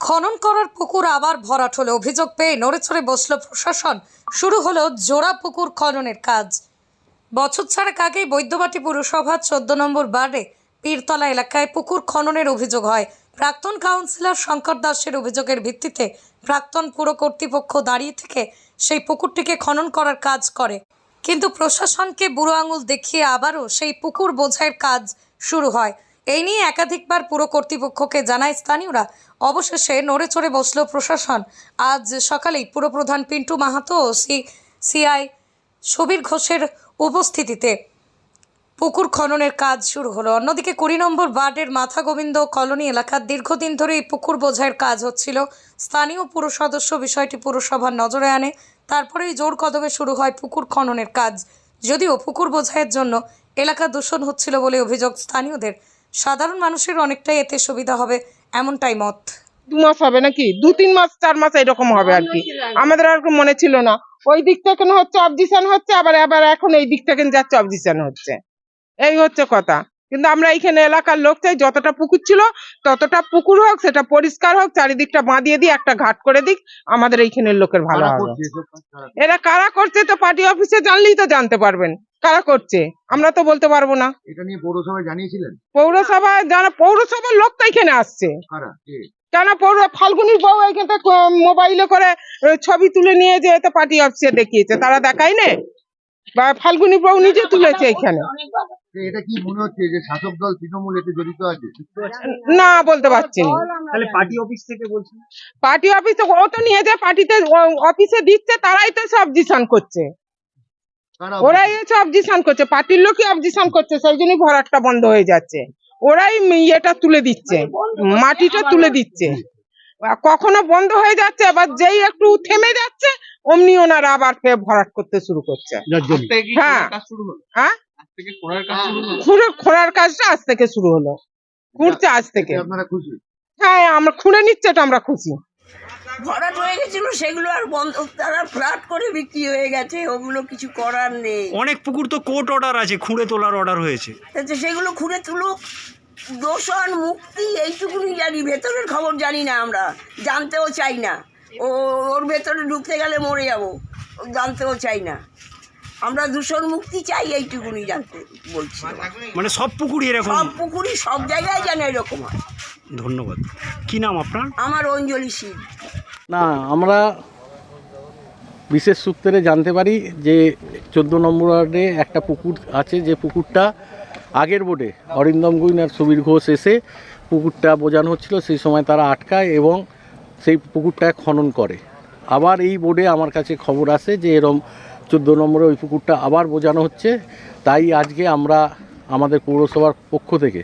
খনন করার পুকুর আবার ভরাট হলো। অভিযোগ পেয়ে নড়েচড়ে বসল প্রশাসন। শুরু হলো জোড়া পুকুর খননের কাজ। বছর ছাড়েক আগেই বৈদ্যবাটি পুরসভা 14 নম্বর ওয়ার্ডে পীরতলা এলাকায় পুকুর খননের অভিযোগ হয়। প্রাক্তন কাউন্সিলর শঙ্কর দাসের অভিযোগের ভিত্তিতে প্রাক্তন পুর কর্তৃপক্ষ দাঁড়িয়ে থেকে সেই পুকুরটিকে খনন করার কাজ করে, কিন্তু প্রশাসনকে বুড়ো আঙুল দেখিয়ে আবারও সেই পুকুর বোঝাইয়ের কাজ শুরু হয়। এই নিয়ে একাধিকবার পুর কর্তৃপক্ষকে জানায় স্থানীয়রা। অবশেষে নড়েচড়ে বসল প্রশাসন। আজ সকালেই পুরপ্রধান পিন্টু মাহাতো ও সিআই সুবীর ঘোষের উপস্থিতিতে পুকুর খননের কাজ শুরু হলো। অন্যদিকে 20 নম্বর ওয়ার্ডের মাথা গোবিন্দ কলোনি এলাকার দীর্ঘদিন ধরে এই পুকুর বোঝাইয়ের কাজ হচ্ছিল। স্থানীয় পুর সদস্য বিষয়টি পুরসভার নজরে আনে। তারপরেই জোর কদমে শুরু হয় পুকুর খননের কাজ। যদিও পুকুর বোঝাইয়ের জন্য এলাকা দূষণ হচ্ছিল বলে অভিযোগ স্থানীয়দের। সাধারণ মানুষের অনেকটাই এতে সুবিধা হবে এমনটাই মত। 2 মাস হবে নাকি 2-3 মাস 4 মাস এরকম হবে আর কি। আমাদের আর মনে ছিল না ওই দিক থেকে হচ্ছে অবজেকশন হচ্ছে, আবার এখন এই দিক থেকে যাচ্ছে অবজেকশন হচ্ছে, এই হচ্ছে কথা। কিন্তু আমরা এখানে এলাকার লোক চাই যতটা পুকুর ছিল ততটা পুকুর হোক, সেটা পরিষ্কার হোক, চারিদিকটা বাঁধিয়ে দিয়ে একটা ঘাট করে দিক, আমাদের এইখানের লোকের ভালো হবে। এরা কারা করছে তো পার্টি অফিসে জানলেই তো জানতে পারবেন কারা করছে, আমরা তো বলতে পারবো না। এটা নিয়ে পৌরসভায় জানিয়েছিলেন? পৌরসভায় পৌরসভার লোক তো এখানে আসছে। কেন ফাল্গুনির বউ এখানে মোবাইলে করে ছবি তুলে নিয়ে যে এতে পার্টি অফিসে দেখিয়েছে, তারা দেখায় না? বা ফাল্গুনি বউ নিজে তুলেছে এখানে। এটা কি মনে হচ্ছে যে শাসক দল তৃণমূল এতে জড়িত আছে? না, বলতে পারছি না। তাহলে পার্টি অফিস থেকে বলছি, পার্টি অফিসে ও তো নিয়ে যায় পার্টিতে অফিসে দিচ্ছে, তারাই তো সব অবজেকশন করছে, ওরাই হচ্ছে অবজেকশন করছে, পার্টির লোকই অবজেকশন করছে, সেই জন্যই ভরাটটা বন্ধ হয়ে যাচ্ছে। ওরাই ইয়েটা তুলে দিচ্ছে, মাটিটা তুলে দিচ্ছে, কখনো বন্ধ হয়ে যাচ্ছে, আবার যেই একটু থেমে যাচ্ছে অমনি ওনারা আবার ফের ভরাট করতে শুরু করছে। হ্যাঁ হ্যাঁ, খোঁড়ার কাজটা আজ থেকে শুরু হলো, খুঁড়ছে আজ থেকে। আপনারা খুশি? হ্যাঁ, আমরা খুঁড়ে নিচ্ছে তো আমরা খুশি। ভরাট হয়ে গেছিল সেগুলো আর বন্ধ, তারা ফ্ল্যাট করে বিক্রি হয়ে গেছে, ওগুলো কিছু করার নেই। অনেক পুকুর তো কোর্ট অর্ডার আছে, খুঁড়ে তোলার অর্ডার হয়েছে, তো সেগুলো খুঁড়ে তুলুক, দূষণ মুক্তি এইটুকুনি জানি, ভেতরের খবর জানি না, আমরা জানতেও চাই না। ওর ভেতরে ঢুকতে গেলে মরে যাব, জানতেও চাই না। আমরা দূষণ মুক্তি চাই, এইটুকুনি জানতে বলছি। মানে সব পুকুরই এরকম? সব পুকুরই সব জায়গায় যেন এরকম হয়। ধন্যবাদ। কি নাম আপনার? আমার অঞ্জলি শীল। না, আমরা বিশেষ সূত্রে জানতে পারি যে 14 নম্বর ওয়ার্ডে একটা পুকুর আছে, যে পুকুরটা আগের বোর্ডে অরিন্দম গুইন আর সুবীর ঘোষ এসে পুকুরটা বোঝানো হচ্ছিল, সেই সময় তারা আটকায় এবং সেই পুকুরটা খনন করে। আবার এই বোর্ডে আমার কাছে খবর আসে যে এরম 14 নম্বরে ওই পুকুরটা আবার বোঝানো হচ্ছে। তাই আজকে আমরা আমাদের পৌরসভার পক্ষ থেকে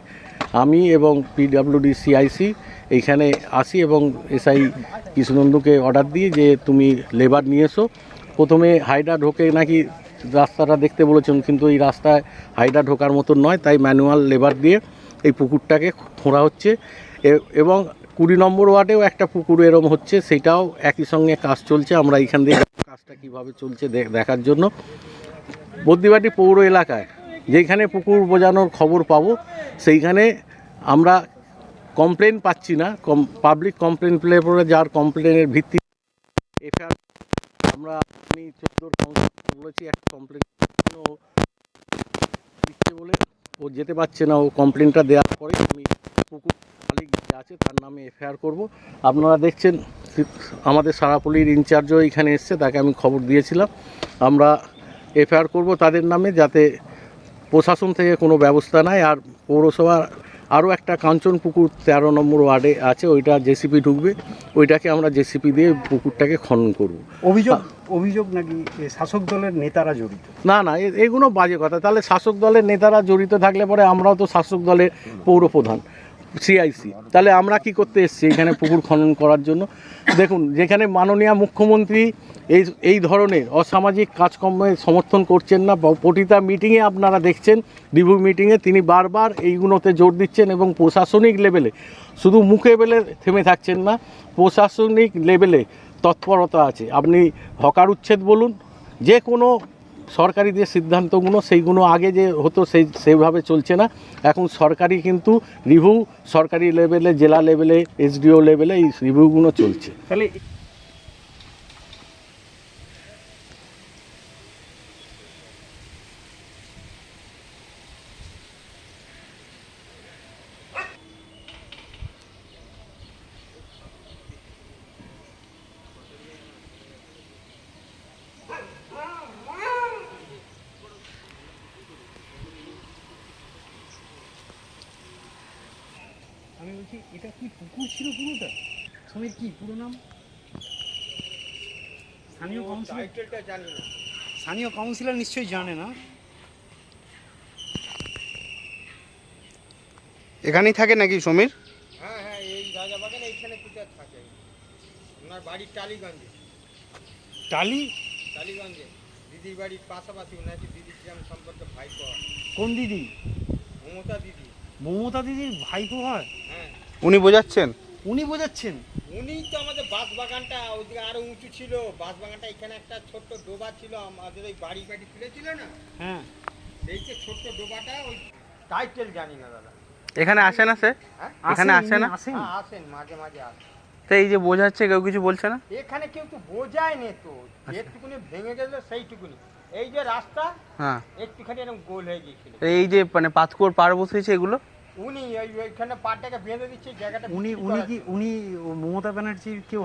আমি এবং পিডব্লিউডি সিআইসি এইখানে আসি এবং এসআই কৃষ্ণনন্দুকে অর্ডার দিই যে তুমি লেবার নিয়ে এসো। প্রথমে হাইডা ঢোকে নাকি রাস্তাটা দেখতে বলেছেন, কিন্তু এই রাস্তায় হাইডা ঢোকার মতো নয়, তাই ম্যানুয়াল লেবার দিয়ে এই পুকুরটাকে খোঁড়া হচ্ছে। এবং 20 নম্বর ওয়ার্ডেও একটা পুকুর এরম হচ্ছে, সেটাও একই সঙ্গে কাজ চলছে। আমরা এইখান থেকে কাজটা কীভাবে চলছে দেখার জন্য বদ্যিবাটি পৌর এলাকায় যেখানে পুকুর বোঝানোর খবর পাবো সেইখানে আমরা কমপ্লেন পাচ্ছি না। পাবলিক কমপ্লেন প্লে করে যার কমপ্লেনের ভিত্তি এফআইআর আমি 14 কাউন্সিলর বলেছি একটা কমপ্লেন দিচ্ছে বলে ও যেতে পারছে না। ও কমপ্লেনটা দেওয়ার পরে আমি পুকুর মালিক যে আছে তার নামে এফআইআর করব। আপনারা দেখছেন আমাদের সারাপল্লীর ইনচার্জও এখানে এসছে, তাকে আমি খবর দিয়েছিলাম। আমরা এফআইআর করব তাদের নামে, যাতে প্রশাসন থেকে কোনো ব্যবস্থা নেয়। আর পৌরসভার আরও একটা কাঞ্চন পুকুর 13 নম্বর ওয়ার্ডে আছে, ওইটা জেসিপি ঢুকবে, ওইটাকে আমরা জেসিপি দিয়ে পুকুরটাকে খনন করব। অভিযোগ নাকি শাসক দলের নেতারা জড়িত? না না, এগুলো বাজে কথা। তাহলে শাসক দলের নেতারা জড়িত থাকলে পরে আমরাও তো শাসক দলের পৌরপ্রধান সিআইসি, তাহলে আমরা কি করতে এসেছি এখানে পুকুর খনন করার জন্য? দেখুন, যেখানে মাননীয় মুখ্যমন্ত্রী এই ধরনের অসামাজিক কাজকর্মে সমর্থন করছেন না, প্রতিটা মিটিংয়ে আপনারা দেখছেন, রিভিউ মিটিংয়ে তিনি বারবার এইগুলোতে জোর দিচ্ছেন এবং প্রশাসনিক লেভেলে শুধু মুখে বেলে থেমে থাকছেন না, প্রশাসনিক লেভেলে তৎপরতা আছে। আপনি হকার উচ্ছেদ বলুন, যে কোনো সরকারি যে সিদ্ধান্তগুলো সেইগুলো আগে যে হতো সেইভাবে চলছে না। এখন সরকারি কিন্তু রিভিউ সরকারি লেভেলে, জেলা লেভেলে, এসডিও লেভেলে এই রিভিউগুলো চলছে। তাহলে আমি বলছি এটা কি পুকুর ছিল পুরোটা? সমীর কি পুরো নাম? স্থানীয় কাউন্সিলর? স্থানীয় কাউন্সিলর নিশ্চয়ই জানে না। এখানেই থাকে নাকি সমীর? হ্যাঁ হ্যাঁ, এই রাজাবাগানে এইখানে কোথায় থাকে। ওনার বাড়ি টালিগঞ্জে। টালিগঞ্জে দিদির বাড়ির পাশাপাশি। ওনাকে দিদির যেমন সম্পর্কে ভাইপো হয়। কোন দিদি? মমতা দিদি। মমতা দিদির ভাইপো হয়? হ্যাঁ, উনি বোঝাচ্ছেন? উনি বোঝাচ্ছেন? উনিই তো আমাদের বাঁশবাগানটা ওইদিকে আরো উঁচু ছিল। বাঁশবাগানটা এখানে একটা ছোট্ট ডোবা ছিল, আমাদের ওই বাড়ি তুলেছিল না, হ্যাঁ। সেই যে ছোট্ট ডোবাটা, ওই টাইটেল জানি না দাদা। এখানে আসে না সে? হ্যাঁ এখানে আসে না? আসেন? হ্যাঁ, আসেন, মাঝে মাঝে আসেন। তো এই যে বোঝাচ্ছে কেউ কিছু বলছে না? এখানে কেউ তো বোঝায় নে তো, যেটুকুনি ভেঙে গেল সেইটুকুনি। এই যে রাস্তা হ্যাঁ। একটুখানি এরকম গোল হয়ে গিয়েছিল। তো এই যে মানে পাতকুয়োর পার বসেছে এগুলো? উনি ওইখানে পাটটাকে বেঁধে দিচ্ছে জায়গাটা। উনি কি মমতা ব্যানার্জির কেউ